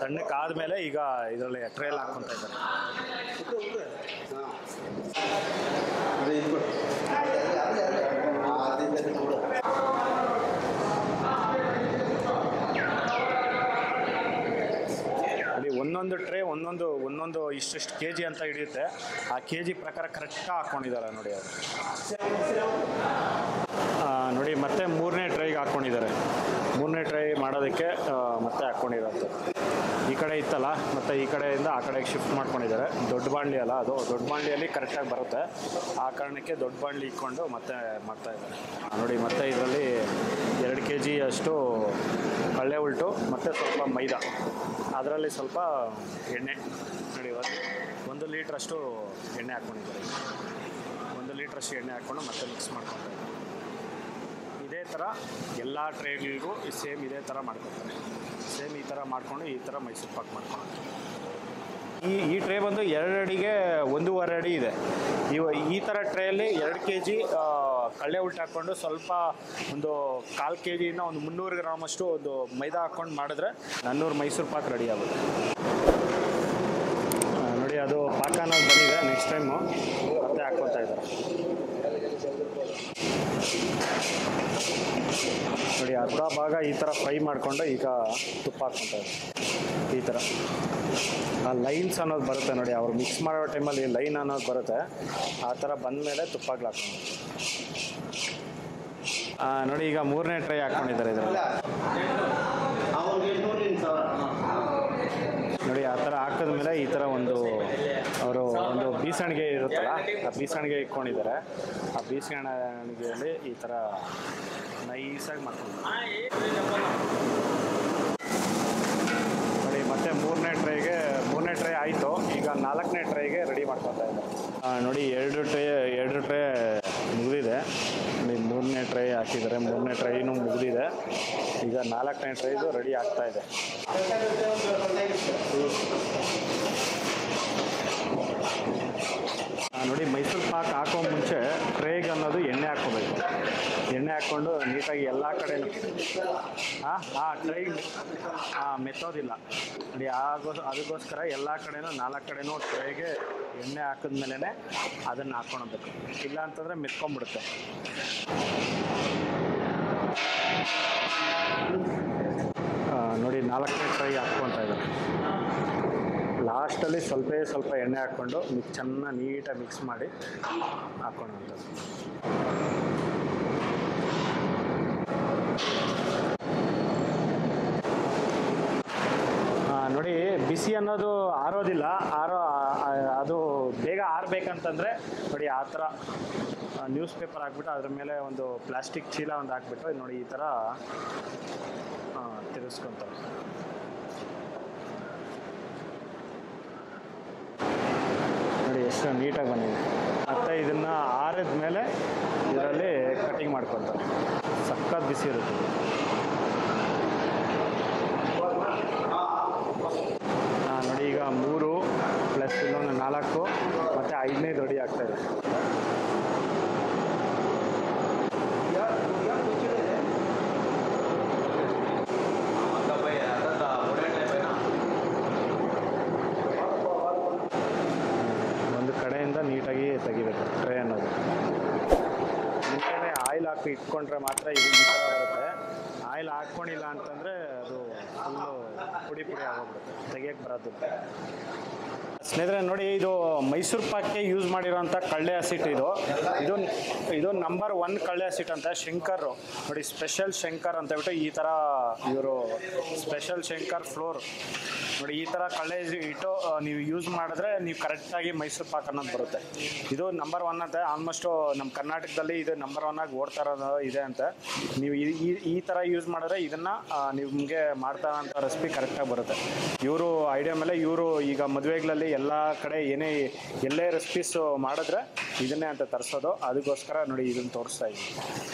ತಣ್ಣಕ್ಕಾದ್ಮೇಲೆ ಈಗ ಇದರಲ್ಲಿ ಟ್ರೇಲ್ ಹಾಕ್ಕೊತಾ ಇದ್ದಾರೆ. ನೋಡಿ ಒಂದೊಂದು ಟ್ರೇ ಒಂದೊಂದು ಇಷ್ಟಿಷ್ಟು KG ಅಂತ ಹಿಡಿಯುತ್ತೆ. ಆ KG ಪ್ರಕಾರ ಕರೆಕ್ಟಾಗಿ ಹಾಕ್ಕೊಂಡಿದ್ದಾರೆ ನೋಡಿ ಅವರು. ನೋಡಿ ಮತ್ತೆ 3ನೇ ಟ್ರೈಗೆ ಹಾಕ್ಕೊಂಡಿದ್ದಾರೆ. 3ನೇ ಟ್ರೈ ಮಾಡೋದಕ್ಕೆ ಮತ್ತೆ ಹಾಕ್ಕೊಂಡಿರೋದು. ಈ ಕಡೆ ಇತ್ತಲ್ಲ, ಮತ್ತು ಈ ಕಡೆಯಿಂದ ಆ ಕಡೆಗೆ ಶಿಫ್ಟ್ ಮಾಡ್ಕೊಂಡಿದ್ದಾರೆ. ದೊಡ್ಡ ಬಾಣಲಿ ಅಲ್ಲ, ಅದು ದೊಡ್ಡ ಬಾಣಲಿಯಲ್ಲಿ ಕರೆಕ್ಟಾಗಿ ಬರುತ್ತೆ. ಆ ಕಾರಣಕ್ಕೆ ದೊಡ್ಡ ಬಾಣಲಿ ಇಟ್ಕೊಂಡು ಮತ್ತೆ ಮಾಡ್ತಾಯಿದ್ದಾರೆ. ನೋಡಿ ಮತ್ತೆ ಇದರಲ್ಲಿ 2 kg ಅಷ್ಟು ಕಳ್ಳೆ ಉಲ್ಟು ಮತ್ತು ಸ್ವಲ್ಪ ಮೈದಾ, ಅದರಲ್ಲಿ ಸ್ವಲ್ಪ ಎಣ್ಣೆ. ನೋಡಿ 1 ಲೀಟ್ರಷ್ಟು ಎಣ್ಣೆ ಹಾಕ್ಕೊಂಡಿದ್ದಾರೆ. 1 ಲೀಟ್ರಷ್ಟು ಎಣ್ಣೆ ಹಾಕ್ಕೊಂಡು ಮತ್ತೆ ಮಿಕ್ಸ್ ಮಾಡ್ಕೊತಾರೆ. ಇದೇ ಥರ ಎಲ್ಲ ಟ್ರೇಗಳಿಗೂ ಸೇಮ್ ಇದೇ ಥರ ಮಾಡ್ಕೊತಾರೆ. ಸೇಮ್ ಈ ಥರ ಮಾಡಿಕೊಂಡು ಈ ಥರ ಮೈಸೂರು ಪಾಕ್ ಮಾಡ್ಕೊಂಡು. ಈ ಟ್ರೇ ಬಂದು 2 ಅಡಿಗೆ 1.5 ಅಡಿ ಇದೆ. ಈ ಥರ ಟ್ರೇಯಲ್ಲಿ 2 kg ಕಳ್ಳೆ ಉಲ್ಟು ಹಾಕ್ಕೊಂಡು ಸ್ವಲ್ಪ ಒಂದು 1/4 kgಯಿಂದ ಒಂದು 300 ಗ್ರಾಮಷ್ಟು ಒಂದು ಮೈದಾ ಹಾಕ್ಕೊಂಡು ಮಾಡಿದ್ರೆ 400 ಮೈಸೂರು ಪಾಕ್ ರೆಡಿ ಆಗುತ್ತೆ. ನೋಡಿ ಅದು ಪಾಕ ಅನ್ನೋದು ಬಂದಿದೆ. ನೆಕ್ಸ್ಟ್ ಟೈಮು ಮತ್ತೆ ಹಾಕ್ಕೊತಾ ಇದ್ದಾರೆ. ನೋಡಿ ಅರ್ಧ ಭಾಗ ಈ ಥರ ಫ್ರೈ ಮಾಡಿಕೊಂಡು ಈಗ ತುಪ್ಪ ಹಾಕ್ಕೊತಾ ಇದ್ದಾರೆ. ಈ ಥರ ಆ ಲೈನ್ಸ್ ಅನ್ನೋದು ಬರುತ್ತೆ ನೋಡಿ, ಅವ್ರು ಮಿಕ್ಸ್ ಮಾಡೋ ಟೈಮಲ್ಲಿ ಲೈನ್ ಅನ್ನೋದು ಬರುತ್ತೆ. ಆ ಥರ ಬಂದಮೇಲೆ ತುಪ್ಪಗಳು ಹಾಕ್ಕೊಂಡು ನೋಡಿ ಈಗ 3ನೇ ಟ್ರೈ ಹಾಕ್ಕೊಂಡಿದ್ದಾರೆ ಇದರಲ್ಲಿ. ಆ ಥರ ಹಾಕಿದ್ಮೇಲೆ ಈ ಥರ ಅವರು ಒಂದು ಬೀಸಣಿಗೆ ಇರುತ್ತಲ್ಲ, ಆ ಬೀಸಣಿಗೆ ಇಟ್ಕೊಂಡಿದ್ದಾರೆ. ಆ ಬೀಸಣಿಗೆಯಲ್ಲಿ ಈ ಥರ ನೈಸಾಗಿ ಮಾಡ್ಕೊಂಡು ನೋಡಿ. ಮತ್ತೆ ಮೂರನೇ ಟ್ರೈ ಆಯಿತು. ಈಗ 4ನೇ ಟ್ರೈಗೆ ರೆಡಿ ಮಾಡ್ಕೊತಾ ಇದ್ದಾರೆ ನೋಡಿ. ಎರಡು ಟ್ರೈ ಮುಗಿದಿದೆ. 3ನೇ ಟ್ರೈ ಹಾಕಿದ್ದಾರೆ. 3ನೇ ಟ್ರೈನು ಮುಗಿದಿದೆ. ಈಗ 4ನೇ ಟ್ರೈದು ರೆಡಿ ಆಗ್ತಾ ಇದೆ. ನೋಡಿ, ಮೈಸೂರು ಪಾಕ್ ಹಾಕೋ ಮುಂಚೆ ಟ್ರೈಗೆ ಅನ್ನೋದು ಎಣ್ಣೆ ಹಾಕ್ಕೋಬೇಕು. ಎಣ್ಣೆ ಹಾಕ್ಕೊಂಡು ನೀಟಾಗಿ ಎಲ್ಲ ಕಡೆನೂ ಟ್ರೈಗೆ ಮೆತ್ತೋದಿಲ್ಲ ನೋಡಿ. ಅದಕ್ಕೋಸ್ಕರ ಎಲ್ಲ ಕಡೆನೂ 4 ಕಡೆನೂ ಟ್ರೈಗೆ ಎಣ್ಣೆ ಹಾಕಿದ್ಮೇಲೆ ಅದನ್ನು ಹಾಕ್ಕೊಳ್ಬೇಕು. ಇಲ್ಲ ಅಂತಂದರೆ ಮೆತ್ಕೊಂಡ್ಬಿಡುತ್ತೆ. ನೋಡಿ, 4ನೇ ಟ್ರೈ ಹಾಕ್ಕೊತಾ ಇದ್ದಾರೆ. ಲಾಸ್ಟಲ್ಲಿ ಸ್ವಲ್ಪ ಎಣ್ಣೆ ಹಾಕ್ಕೊಂಡು ಚೆನ್ನಾಗಿ ನೀಟಾಗಿ ಮಿಕ್ಸ್ ಮಾಡಿ ಹಾಕ್ಕೊಳ್ಳೋಂಥದ್ದು. ನೋಡಿ, ಬಿಸಿ ಅನ್ನೋದು ಆರೋದಿಲ್ಲ. ಅದು ಬೇಗ ಆರಬೇಕಂತಂದರೆ ನೋಡಿ ಆ ಥರ ನ್ಯೂಸ್ ಪೇಪರ್ ಹಾಕ್ಬಿಟ್ಟು ಅದ್ರ ಮೇಲೆ ಒಂದು ಪ್ಲಾಸ್ಟಿಕ್ ಚೀಲ ಒಂದು ಹಾಕ್ಬಿಟ್ಟು ನೋಡಿ ಈ ಥರ ತಿರ್ಗಿಸ್ಕೊತಾರೆ. ನೋಡಿ ಎಷ್ಟು ನೀಟಾಗಿ ಬಂದಿದೆ. ಮತ್ತು ಇದನ್ನು ಆರಿದ ಮೇಲೆ ಇದರಲ್ಲಿ ಕಟ್ಟಿಂಗ್ ಮಾಡ್ಕೊತಾರೆ. ಸಖತ್ ಬಿಸಿ ಇರುತ್ತೆ. ನೋಡಿ, ಈಗ 3 ಪ್ಲಸ್ ಇನ್ನೊಂದು 4 ಮತ್ತು 5ನೇದು ರೆಡಿ ಆಗ್ತಾಯಿದೆ. ಒಂದು ಕಡೆಯಿಂದ ನೀಟಾಗಿ ತೆಗಿಬೇಕು ಟ್ರೈ ಅನ್ನೋದು. ಮುಂಚೆನೇ ಆಯಿಲ್ ಹಾಕಿ ಇಟ್ಕೊಂಡ್ರೆ ಮಾತ್ರ ಇದು ಈ ಥರ ಬರುತ್ತೆ. ಆಯಿಲ್ ಹಾಕ್ಕೊಂಡಿಲ್ಲ ಅಂತಂದರೆ ಅದು ಫುಲ್ಲು ಪುಡಿ ಆಗೋಗ್ಬಿಡುತ್ತೆ, ತೆಗಿಯೋಕ್ಕೆ ಬರೋದು. ಸ್ನೇಹಿತರೆ ನೋಡಿ, ಇದು ಮೈಸೂರು ಪಾಕ್ಗೆ ಯೂಸ್ ಮಾಡಿರೋಂಥ ಕಳ್ಳೆ ಹಸಿಟ್ಟು. ಇದು ನಂಬರ್ 1 ಕಳ್ಳೆ ಹಸಿಟ್ಟು ಅಂತ. ಶಂಕರ್ ನೋಡಿ, ಸ್ಪೆಷಲ್ ಶಂಕರ್ ಅಂತ ಹೇಳ್ಬಿಟ್ಟು ಈ ಥರ ಇವರು ಸ್ಪೆಷಲ್ ಶಂಕರ್ ಫ್ಲೋರ್ ನೋಡಿ. ಈ ಥರ ಕಳ್ಳೆ ಇಟ್ಟು ನೀವು ಯೂಸ್ ಮಾಡಿದ್ರೆ ನೀವು ಕರೆಕ್ಟಾಗಿ ಮೈಸೂರು ಪಾಕ್ ಅನ್ನೋದು ಬರುತ್ತೆ. ಇದು ನಂಬರ್ 1 ಅಂತ. ಆಲ್ಮೋಸ್ಟು ನಮ್ಮ ಕರ್ನಾಟಕದಲ್ಲಿ ಇದು ನಂಬರ್ 1 ಆಗಿ ಓಡ್ತಾ ಇರೋದು ಇದೆ ಅಂತ. ನೀವು ಈ ಥರ ಯೂಸ್ ಮಾಡಿದ್ರೆ ಇದನ್ನು ನಿಮಗೆ ಮಾಡ್ತಾ ಇರೋಂಥ ರೆಸಿಪಿ ಕರೆಕ್ಟಾಗಿ ಬರುತ್ತೆ. ಇವರು ಐಡಿಯಾ ಮೇಲೆ ಇವರು ಈಗ ಮದುವೆಗಳಲ್ಲಿ ಎಲ್ಲ ಕಡೆ ಎಲ್ಲೇ ರೆಸಿಪೀಸು ಮಾಡಿದ್ರೆ ಇದನ್ನೇ ಅಂತ ತರಿಸೋದು. ಅದಕ್ಕೋಸ್ಕರ ನೋಡಿ ಇದನ್ನು ತೋರಿಸ್ತಾ ಇದ್ದೀನಿ.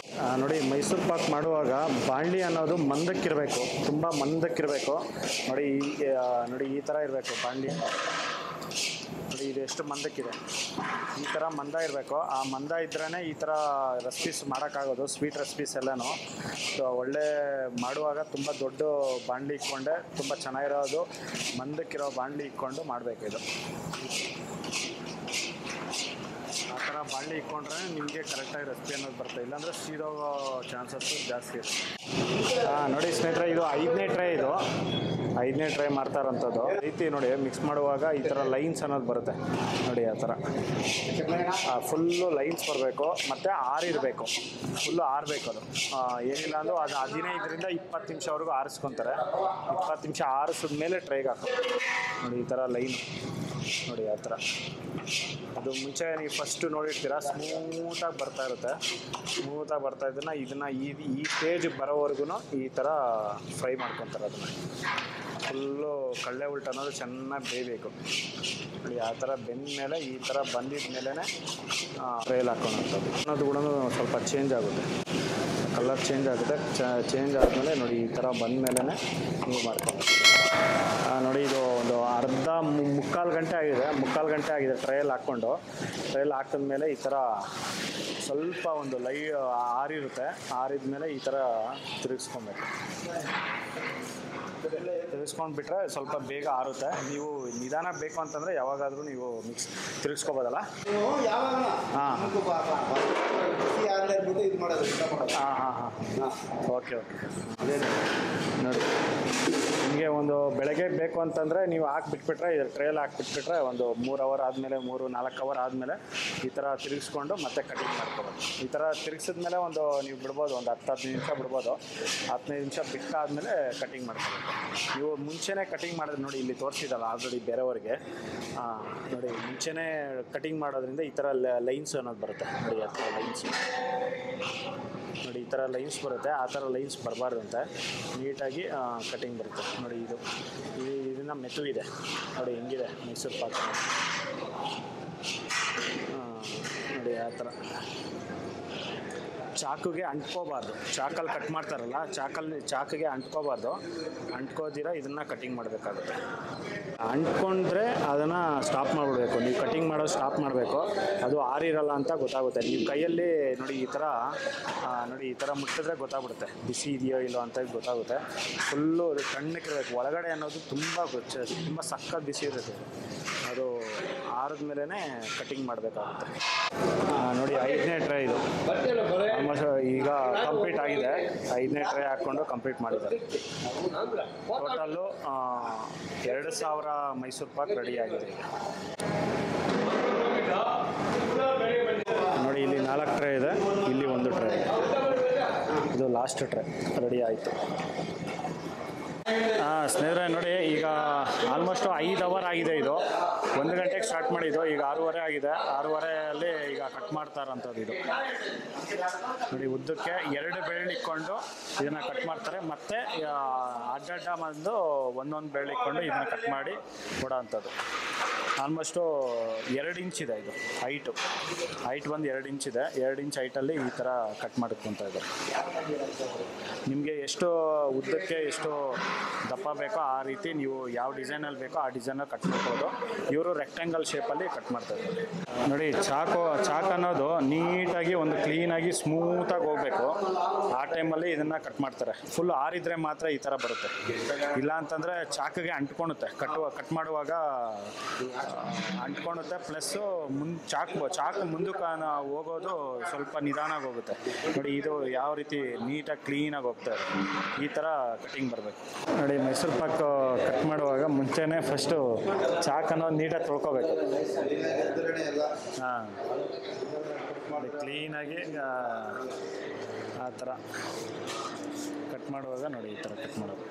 ನೋಡಿ, ಮೈಸೂರು ಪಾಕ್ ಮಾಡುವಾಗ ಬಾಣಲಿ ಅನ್ನೋದು ಮಂದಕ್ಕಿರಬೇಕು, ತುಂಬ ಮಂದಕ್ಕಿರಬೇಕು. ನೋಡಿ ಈ ಥರ ಇರಬೇಕು ಬಾಣಲಿ. ನೋಡಿ ಇದು ಎಷ್ಟು ಮಂದಕ್ಕಿದೆ. ಈ ಥರ ಮಂದ ಇರಬೇಕು. ಆ ಮಂದ ಇದ್ರೇ ಈ ಥರ ರೆಸಿಪೀಸ್ ಮಾಡೋಕ್ಕಾಗೋದು. ಸ್ವೀಟ್ ರೆಸಿಪೀಸ್ ಎಲ್ಲನೂ ಒಳ್ಳೆ ಮಾಡುವಾಗ ತುಂಬ ದೊಡ್ಡ ಬಾಣಲಿ ಇಟ್ಕೊಂಡೆ ತುಂಬ ಚೆನ್ನಾಗಿರೋದು ಮಂದಕ್ಕಿರೋ ಬಾಣಲಿ ಇಟ್ಕೊಂಡು ಮಾಡಬೇಕು. ಇದು ಆ ಥರ ಬಾಣಲಿ ಇಟ್ಕೊಂಡ್ರೆ ನಿಮಗೆ ಕರೆಕ್ಟಾಗಿ ರೆಸಿಪಿ ಅನ್ನೋದು ಬರುತ್ತೆ. ಇಲ್ಲಾಂದರೆ ಸೀದೋಗೋ ಚಾನ್ಸಸ್ಸು ಜಾಸ್ತಿ ಇರುತ್ತೆ. ನೋಡಿ ಸ್ನೇಹಿತರೆ, ಇದು 5ನೇ ಟ್ರೈ. ಇದು 5ನೇ ಟ್ರೈ ಮಾಡ್ತಾ ಇರೋಂಥದ್ದು. ರೀತಿ ನೋಡಿ, ಮಿಕ್ಸ್ ಮಾಡುವಾಗ ಈ ಥರ ಲೈನ್ಸ್ ಅನ್ನೋದು ಬರುತ್ತೆ ನೋಡಿ. ಆ ಥರ ಫುಲ್ಲು ಲೈನ್ಸ್ ಬರಬೇಕು ಮತ್ತು ಆರಿರಬೇಕು. ಫುಲ್ಲು ಆರಬೇಕು. ಅದು ಏನಿಲ್ಲ ಅಂದರೂ ಅದು 15ರಿಂದ 20 ನಿಮಿಷವರೆಗೂ ಆರಿಸ್ಕೊತಾರೆ. 20 ನಿಮಿಷ ಆರಿಸಿದ ಮೇಲೆ ಟ್ರೈಗೆ ಹಾಕೋದು ನೋಡಿ. ಈ ಥರ ಲೈನ್ ನೋಡಿ ಆ ಥರ. ಅದು ಮುಂಚೆ ನೀವು ಫಸ್ಟು ನೋಡಿರ್ತೀರ, ಸ್ಮೂತಾಗಿ ಬರ್ತಾ ಇರುತ್ತೆ. ಸ್ಮೂತಾಗಿ ಬರ್ತಾ ಇದನ್ನು ಈ ಸ್ಟೇಜ್ ಬರೋವರೆಗೂ ಈ ಥರ ಫ್ರೈ ಮಾಡ್ಕೊತಾರೆ. ಅದನ್ನು ಫುಲ್ಲು ಕಳ್ಳೆ ಉಲ್ಟು ಅನ್ನೋದು ಚೆನ್ನಾಗಿ ಬೇಯಬೇಕು ನೋಡಿ. ಆ ಥರ ಬೆಂದ ಮೇಲೆ ಈ ಥರ ಬಂದಿದ್ದ ಮೇಲೇ ಫ್ರೈಲ್ ಹಾಕೋಣಂಥದ್ದು ಅನ್ನೋದು ಕೂಡ ಸ್ವಲ್ಪ ಚೇಂಜ್ ಆಗುತ್ತೆ. ಕಲರ್ ಚೇಂಜ್ ಆಗುತ್ತೆ. ಚೇಂಜ್ ಆದಮೇಲೆ ನೋಡಿ ಈ ಥರ ಬಂದ ಮೇಲೇ ನೀವು ಮಾಡ್ಕೊಂಡು ನೋಡಿ. ಇದು ಒಂದು ಮುಕ್ಕಾಲು ಗಂಟೆ ಆಗಿದೆ ಟ್ರೈಯಲ್ಲಿ ಹಾಕ್ಕೊಂಡು. ಟ್ರೈಯಲ್ಲಿ ಹಾಕಿದ್ಮೇಲೆ ಈ ಥರ ಸ್ವಲ್ಪ ಒಂದು ಆರಿರುತ್ತೆ. ಆರಿದ ಮೇಲೆ ಈ ಥರ ತಿರುಗಿಸ್ಕೊಬೇಕು. ತಿರುಗಿಸ್ಕೊಂಡ್ಬಿಟ್ರೆ ಸ್ವಲ್ಪ ಬೇಗ ಆರುತ್ತೆ. ನೀವು ನಿಧಾನ ಬೇಕು ಅಂತಂದರೆ ಯಾವಾಗಾದರೂ ನೀವು ತಿರುಗಿಸ್ಕೋಬೋದಲ್ಲ. ಓಕೆ ನೋಡಿ, ನಿಮಗೆ ಒಂದು ಬೆಳಗ್ಗೆ ಬೇಕು ಅಂತಂದರೆ ನೀವು ಹಾಕ್ಬಿಟ್ಬಿಟ್ರೆ ಇದು ಟ್ರೈಲ್ ಹಾಕ್ಬಿಟ್ಬಿಟ್ರೆ ಒಂದು 3 ಅವರ್ ಆದಮೇಲೆ 3-4 ಅವರ್ ಆದಮೇಲೆ ಈ ಥರ ತಿರುಗಿಸ್ಕೊಂಡು ಮತ್ತೆ ಕಟಿಂಗ್ ಮಾಡ್ಕೋಬೋದು. ಈ ಥರ ತಿರುಗಿಸಿದ್ಮೇಲೆ ನೀವು ಬಿಡ್ಬೋದು, ಒಂದು 10-15 ನಿಮಿಷ ಬಿಡ್ಬೋದು. 15 ನಿಮಿಷ ಬಿಟ್ಟಾದಮೇಲೆ ಕಟಿಂಗ್ ಮಾಡ್ಕೋಬೇಕು. ಇವು ಮುಂಚೆನೇ ಕಟಿಂಗ್ ಮಾಡಿದ್ರೆ ನೋಡಿ, ಇಲ್ಲಿ ತೋರಿಸಿದಲ್ಲ ಆಲ್ರೆಡಿ ಬೇರೆಯವ್ರಿಗೆ. ನೋಡಿ ಮುಂಚೆನೇ ಕಟಿಂಗ್ ಮಾಡೋದ್ರಿಂದ ಈ ಥರ ಲೈನ್ಸ್ ಅನ್ನೋದು ಬರುತ್ತೆ ನೋಡಿ. ಆ ಥರ ಲೈನ್ಸ್ ನೋಡಿ, ಈ ಥರ ಲೈನ್ಸ್ ಬರುತ್ತೆ. ಆ ಥರ ಲೈನ್ಸ್ ಬರಬಾರ್ದಂತೆ, ನೀಟಾಗಿ ಕಟಿಂಗ್ ಬರುತ್ತೆ ನೋಡಿ. ಇದನ್ನು ಮೆತು ಇದೆ ನೋಡಿ, ಹೆಂಗಿದೆ ಮೈಸೂರು ಪಾಕ್ ನೋಡಿ. ಆ ಥರ ಚಾಕುಗೆ ಅಂಟ್ಕೋಬಾರ್ದು, ಚಾಕಲ್ಲಿ ಕಟ್ ಮಾಡ್ತಾರಲ್ಲ, ಚಾಕಿಗೆ ಅಂಟ್ಕೋಬಾರ್ದು. ಅಂಟ್ಕೋದಿರ ಇದನ್ನು ಕಟಿಂಗ್ ಮಾಡಬೇಕಾಗುತ್ತೆ. ಅಂಟ್ಕೊಂಡ್ರೆ ಅದನ್ನು ಸ್ಟಾಪ್ ಮಾಡಿಬಿಡ್ಬೇಕು. ನೀವು ಕಟಿಂಗ್ ಮಾಡೋದು ಸ್ಟಾಪ್ ಮಾಡಬೇಕು, ಅದು ಆರಿರಲ್ಲ ಅಂತ ಗೊತ್ತಾಗುತ್ತೆ. ನೀವು ಕೈಯಲ್ಲಿ ನೋಡಿ ಈ ಥರ ಮುಟ್ಟಿದ್ರೆ ಗೊತ್ತಾಗ್ಬಿಡುತ್ತೆ ಬಿಸಿ ಇದೆಯೋ ಇಲ್ಲೋ ಅಂತ ಗೊತ್ತಾಗುತ್ತೆ. ಫುಲ್ಲು ತಣ್ಣಕ್ಕಿರಬೇಕು. ಒಳಗಡೆ ಅನ್ನೋದು ತುಂಬ ಸಖತ್ ಬಿಸಿ ಇರುತ್ತೆ. ಅದು ಆರಿದ ಮೇಲೇ ಕಟಿಂಗ್ ಮಾಡಬೇಕಾಗುತ್ತೆ ನೋಡಿ. 5ನೇ ಟ್ರೈ ಇದು ಆಲ್ಮೋಸ್ಟ್ ಈಗ ಕಂಪ್ಲೀಟ್ ಆಗಿದೆ. 5ನೇ ಟ್ರೈ ಹಾಕ್ಕೊಂಡು ಕಂಪ್ಲೀಟ್ ಮಾಡಿದ್ದಾರೆ. ಟೋಟಲ್ಲು 2000 ಮೈಸೂರು ಪಾಕ್ ರೆಡಿ ಆಗಿದೆ ನೋಡಿ. ಇಲ್ಲಿ 4 ಟ್ರೈ ಇದೆ, ಇಲ್ಲಿ 1 ಟ್ರೈ ಇದೆ. ಇದು ಲಾಸ್ಟ್ ಟ್ರೈ ರೆಡಿ ಆಯಿತು. ಸ್ನೇಹಿತರೆ ನೋಡಿ, ಈಗ ಆಲ್ಮೋಸ್ಟು 5 ಅವರ್ ಆಗಿದೆ. ಇದು 1 ಗಂಟೆಗೆ ಸ್ಟಾರ್ಟ್ ಮಾಡಿದ್ದು, ಈಗ 6:30 ಆಗಿದೆ. 6:30 ಈಗ ಕಟ್ ಮಾಡ್ತಾರಂಥದ್ದು. ಇದು ನೋಡಿ, ಉದ್ದಕ್ಕೆ 2 ಬೆರಳು ಇಟ್ಕೊಂಡು ಇದನ್ನು ಕಟ್ ಮಾಡ್ತಾರೆ. ಮತ್ತು ಅಡ್ಡ ಬಂದು ಒಂದೊಂದು ಬೆರಳು ಇಟ್ಕೊಂಡು ಇದನ್ನು ಕಟ್ ಮಾಡಿ ಕೊಡೋ ಅಂಥದ್ದು. ಆಲ್ಮೋಸ್ಟು 2 ಇಂಚ್ ಇದೆ ಇದು ಹೈಟ್ ಬಂದು 2 ಇಂಚ್ ಇದೆ. 2 ಇಂಚ್ ಹೈಟಲ್ಲಿ ಈ ಥರ ಕಟ್ ಮಾಡ್ಕೊತ ಇದ್ದಾರೆ. ನಿಮಗೆ ಎಷ್ಟು ಉದ್ದಕ್ಕೆ ಎಷ್ಟು ದಪ್ಪ ಬೇಕೋ ಆ ರೀತಿ ನೀವು ಯಾವ ಡಿಸೈನಲ್ಲಿ ಬೇಕೋ ಆ ಡಿಸೈನಲ್ಲಿ ಕಟ್ ಮಾಡ್ಬೋದು. ಇವರು ರೆಕ್ಟ್ಯಾಂಗಲ್ ಶೇಪಲ್ಲಿ ಕಟ್ ಮಾಡ್ತಾ ಇದ್ದಾರೆ ನೋಡಿ. ಚಾಕ್ ಅನ್ನೋದು ನೀಟಾಗಿ ಒಂದು ಕ್ಲೀನಾಗಿ ಸ್ಮೂತಾಗಿ ಹೋಗಬೇಕು. ಆ ಟೈಮಲ್ಲಿ ಇದನ್ನು ಕಟ್ ಮಾಡ್ತಾರೆ. ಫುಲ್ ಆರಿದ್ರೆ ಮಾತ್ರ ಈ ಥರ ಬರುತ್ತೆ. ಇಲ್ಲ ಅಂತಂದರೆ ಚಾಕಿಗೆ ಅಂಟ್ಕೊಳುತ್ತೆ. ಕಟ್ ಮಾಡುವಾಗ ಅಂಟ್ಕೊಳುತ್ತೆ. ಪ್ಲಸ್ಸು ಚಾಕು ಮುಂದಕ್ಕೆ ಹೋಗೋದು ಸ್ವಲ್ಪ ನಿಧಾನಾಗಿ ಹೋಗುತ್ತೆ ನೋಡಿ. ಇದು ಯಾವ ರೀತಿ ನೀಟಾಗಿ ಕ್ಲೀನಾಗಿ ಹೋಗ್ತಾ ಇದೆ. ಈ ಥರ ಕಟಿಂಗ್ ಬರಬೇಕು ನೋಡಿ. ಮೈಸೂರು ಪಾಕ್ ಕಟ್ ಮಾಡುವಾಗ ಮುಂಚೆನೇ ಫಸ್ಟು ಚಾಕ್ ಅನ್ನೋದು ನೀಟಾಗಿ ತೊಳ್ಕೊಬೇಕು. ಕ್ಲೀನಾಗಿ ಆ ಥರ ಕಟ್ ಮಾಡುವಾಗ ನೋಡಿ, ಈ ಥರ ಕಟ್ ಮಾಡೋದು.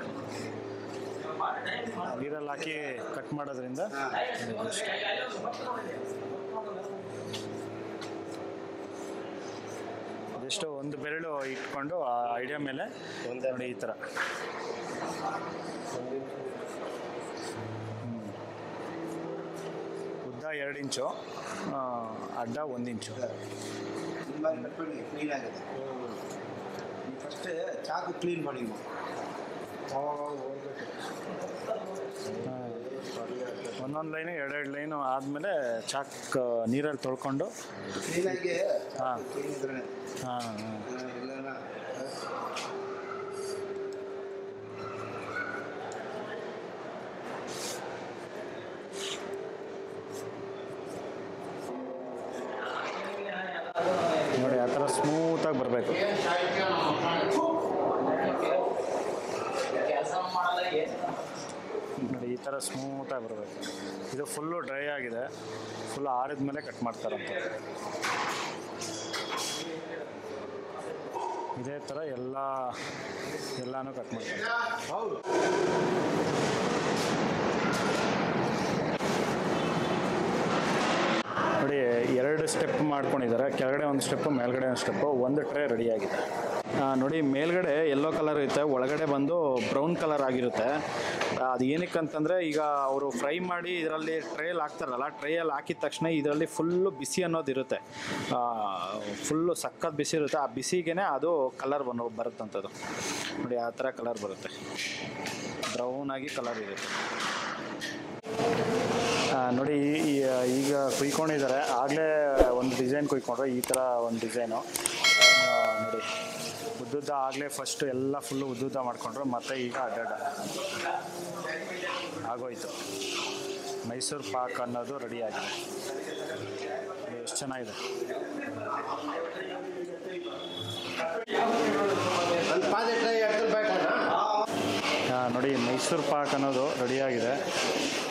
ನೀರಲ್ಲಿ ಹಾಕಿ ಕಟ್ ಮಾಡೋದ್ರಿಂದ ಅದೆಷ್ಟು 1 ಬೆರಳು ಇಟ್ಕೊಂಡು ಆ ಐಡಿಯಾ ಮೇಲೆ ನೋಡಿ ಈ ಥರ ಉದ್ದ 2 ಇಂಚು, ಅಡ್ಡ 1 ಇಂಚು. ಕ್ಲೀನ್ ಆಗಿದೆ. ಫಸ್ಟ್ ಚಾಕು ಕ್ಲೀನ್ ಮಾಡಿ ಒಂದೊಂದು ಲೈನು 2 ಲೈನು ಆದಮೇಲೆ ಚಾಕ್ ನೀರಲ್ಲಿ ತೊಳ್ಕೊಂಡು ಕ್ಲೀನಾಗಿ ನೋಡಿ ಆ ಥರ ಸ್ಮೂತಾಗಿ ಬರಬೇಕು. ನೋಡಿ ಈ ಥರ ಸ್ಮೂತಾಗಿ ಬರಬೇಕು. ಇದು ಫುಲ್ಲು ಡ್ರೈ ಆಗಿದೆ. ಫುಲ್ ಆರಿದ ಮೇಲೆ ಕಟ್ ಮಾಡ್ತಾರಂತ. ಇದೇ ಥರ ಎಲ್ಲನೂ ಕಟ್ ಮಾಡ್ತಾರೆ. ಹೌದು ನೋಡಿ 2 ಸ್ಟೆಪ್ ಮಾಡ್ಕೊಂಡಿದ್ದಾರೆ. ಕೆಳಗಡೆ 1 ಸ್ಟೆಪ್ಪು, ಮೇಲ್ಗಡೆ 1 ಸ್ಟೆಪ್ಪು. 1 ಟ್ರೇ ರೆಡಿಯಾಗಿದೆ ನೋಡಿ. ಮೇಲ್ಗಡೆ ಯೆಲ್ಲೋ ಕಲರ್ ಇರುತ್ತೆ, ಒಳಗಡೆ ಬಂದು ಬ್ರೌನ್ ಕಲರ್ ಆಗಿರುತ್ತೆ. ಅದು ಏನಕ್ಕೆ ಅಂತಂದರೆ, ಈಗ ಅವರು ಫ್ರೈ ಮಾಡಿ ಇದರಲ್ಲಿ ಟ್ರೇಯಲ್ಲಿ ಹಾಕ್ತಾರಲ್ಲ, ಟ್ರೇಯಲ್ಲಿ ಹಾಕಿದ ತಕ್ಷಣ ಇದರಲ್ಲಿ ಫುಲ್ಲು ಬಿಸಿ ಅನ್ನೋದು ಇರುತ್ತೆ. ಫುಲ್ಲು ಸಖತ್ ಬಿಸಿ ಇರುತ್ತೆ. ಆ ಬಿಸಿಗೆ ಅದು ಕಲರ್ ಬರುತ್ತಂಥದ್ದು ನೋಡಿ. ಆ ಥರ ಕಲರ್ ಬರುತ್ತೆ, ಬ್ರೌನಾಗಿ ಕಲರ್ ಇರುತ್ತೆ ನೋಡಿ. ಈಗ ಕುಯ್ಕೊಂಡಿದ್ದಾರೆ. ಆಗಲೇ ಒಂದು ಡಿಸೈನ್ ಕುಯ್ಕೊಂಡ್ರೆ ಈ ಥರ ಒಂದು ಡಿಸೈನು ನೋಡಿ. ಉದ್ದುದ್ದ ಆಗಲೇ ಫಸ್ಟು ಎಲ್ಲ ಫುಲ್ಲು ಉದ್ದುದ್ದ ಮಾಡಿಕೊಂಡ್ರು. ಮತ್ತು ಈಗ ಅಡ್ಡಡ್ಡ ಆಗೋಯ್ತು. ಮೈಸೂರು ಪಾಕ್ ಅನ್ನೋದು ರೆಡಿಯಾಗಿದೆ. ಎಷ್ಟು ಚೆನ್ನಾಗಿದೆ ನೋಡಿ. ಮೈಸೂರು ಪಾಕ್ ಅನ್ನೋದು ರೆಡಿಯಾಗಿದೆ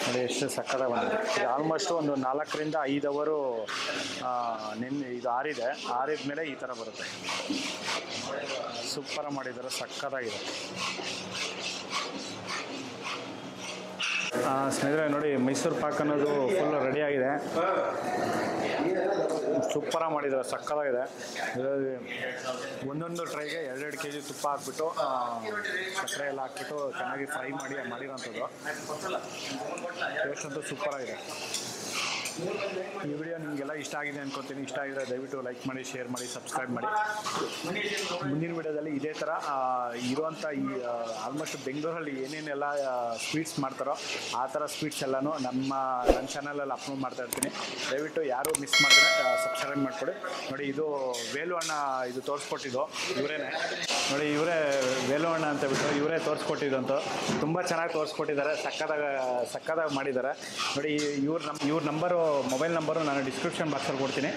ನೋಡಿ. ಎಷ್ಟು ಸಕ್ಕತ್ತಾಗಿ ಬಂದಿದೆ. ಇದು ಆಲ್ಮೋಸ್ಟು ಒಂದು 4 ರಿಂದ 5 ಅವರು ಇದು ಆರಿದೆ. ಆರಿದ ಮೇಲೆ ಈ ಥರ ಬರುತ್ತೆ. ಸೂಪರಾಗಿ ಮಾಡಿದ್ದಾರೆ, ಸಕ್ಕತ್ತಾಗಿದೆ. ಸ್ನೇಹಿತರೆ ನೋಡಿ, ಮೈಸೂರು ಪಾಕ್ ಅನ್ನೋದು ಫುಲ್ ರೆಡಿ ಆಗಿದೆ. ಸೂಪರಾಗಿ ಮಾಡಿದ್ದಾರೆ, ಸಕ್ಕತ್ತಾಗಿದೆ. ಒಂದೊಂದು ಟ್ರೈಗೆ 2-2 kg ತುಪ್ಪ ಹಾಕ್ಬಿಟ್ಟು ಸಕ್ಕರೆ ಎಲ್ಲ ಹಾಕ್ಬಿಟ್ಟು ಚೆನ್ನಾಗಿ ಫ್ರೈ ಮಾಡಿರೋಂಥದ್ದು. ಟೇಸ್ಟ್ ಅಂತೂ ಸೂಪರಾಗಿದೆ. ಈ ವಿಡಿಯೋ ನಿಮಗೆಲ್ಲ ಇಷ್ಟ ಆಗಿದೆ ಅನ್ಕೊತೀನಿ. ಇಷ್ಟ ಆಗಿದ್ರೆ ದಯವಿಟ್ಟು ಲೈಕ್ ಮಾಡಿ, ಶೇರ್ ಮಾಡಿ, ಸಬ್ಸ್ಕ್ರೈಬ್ ಮಾಡಿ. ಮುಂದಿನ ವಿಡಿಯೋದಲ್ಲಿ ಇದೇ ಥರ ಇರುವಂಥ ಈ ಆಲ್ಮೋಸ್ಟ್ ಬೆಂಗಳೂರಲ್ಲಿ ಏನೇನೆಲ್ಲ ಸ್ವೀಟ್ಸ್ ಮಾಡ್ತಾರೋ ಆ ಥರ ಸ್ವೀಟ್ಸ್ ಎಲ್ಲನೂ ನನ್ನ ಚಾನಲಲ್ಲಿ ಅಪ್ಲೋಡ್ ಮಾಡ್ತಾ ಇರ್ತೀನಿ. ದಯವಿಟ್ಟು ಯಾರು ಮಿಸ್ ಮಾಡಿದ್ರೆ ಸಬ್ಸ್ಕ್ರೈಬ್ ಮಾಡಿಕೊಡಿ. ನೋಡಿ, ಇದು ವೇಲು ಅಣ್ಣ ಇದು ತೋರಿಸ್ಕೊಟ್ಟಿದ್ದು ಇವರೇನೆ. ನೋಡಿ, ಇವರೇ ವೇಲು ಅಣ್ಣ ಅಂತ ಬಿಟ್ಟು ಇವರೇ ತೋರಿಸ್ಕೊಟ್ಟಿದ್ದಂತ. ತುಂಬ ಚೆನ್ನಾಗಿ ತೋರಿಸ್ಕೊಟ್ಟಿದ್ದಾರೆ, ಸಕ್ಕದಾಗಿ ಮಾಡಿದ್ದಾರೆ. ನೋಡಿ, ಇವ್ರ ನಂಬರು, ಮೊಬೈಲ್ ನಂಬರು ನಾನು ಡಿಸ್ಕ್ರಿಪ್ಷನ್ ಬಾಕ್ಸಲ್ಲಿ ಕೊಡ್ತೀನಿ.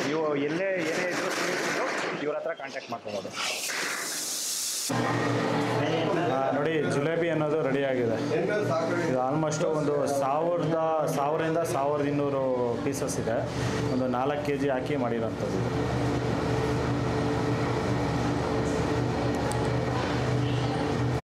ನೀವು ಏನೇ ಇದ್ರೂ ಇವ್ರ ಹತ್ರ ಕಾಂಟ್ಯಾಕ್ಟ್ ಮಾಡ್ಕೊಬೋದು. ನೋಡಿ, ಜಿಲೇಬಿ ಅನ್ನೋದು ರೆಡಿ ಆಗಿದೆ. ಇದು ಆಲ್ಮೋಸ್ಟು ಒಂದು 1000-1200 ಪೀಸಸ್ ಇದೆ. ಒಂದು 4 kg ಹಾಕಿ ಮಾಡಿರೋಂಥದ್ದು.